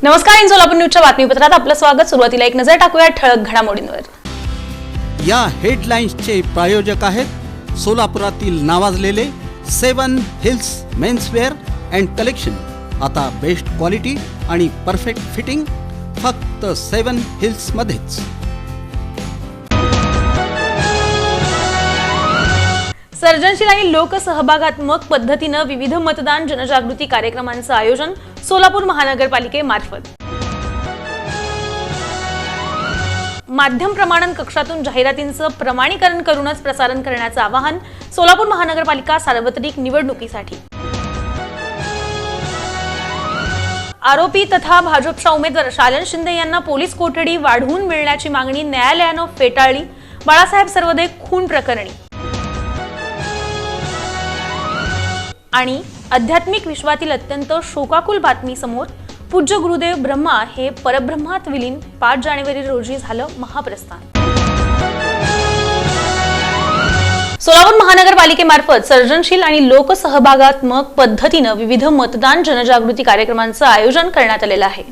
नमस्कार, इन सोलापूर न्यूजच्या बातमीपत्रात आपलं स्वागत। सुरुवातीला एक नजर टाकूया ठळक घडामोडींवर। या हेडलाईन्सचे प्रायोजक आहेत सोलापुरातील नावाजलेले 7 हिल्स मेन्सवेअर अँड कलेक्शन। आता बेस्ट क्वालिटी आणि परफेक्ट फिटिंग फक्त 7 हिल्स मध्येच। सर्जनशील आणि लोकसहभागात्मक पद्धतीने विविध मतदान जनजागृती कार्यक्रमांचं आयोजन सोलापूर महानगरपालिकेमार्फत। माध्यम प्रमाणन कक्षातून जाहिरातींचं प्रमाणीकरण करूनच प्रसारण करण्याचं आवाहन सोलापूर महानगरपालिका सार्वत्रिक निवडणुकीसाठी। आरोपी तथा भाजपच्या उमेदवार शालन शिंदे यांना पोलीस कोठडी वाढवून मिळण्याची मागणी न्यायालयानं फेटाळली। बाळासाहेब सर्वदे खून प्रकरणी आणि आध्यात्मिक विश्वातील अत्यंत शोकाकुल बातमी समोर। पूज्य गुरुदेव ब्रह्मा हे परब्रह्मात विलीन। 5 जानेवारी रोजी झालं महाप्रस्थान। सोलापूर महानगरपालिकेमार्फत सर्जनशील आणि लोकसहभागात्मक पद्धतीने विविध मतदान जनजागृती कार्यक्रमांचं आयोजन करण्यात आलेलं आहे।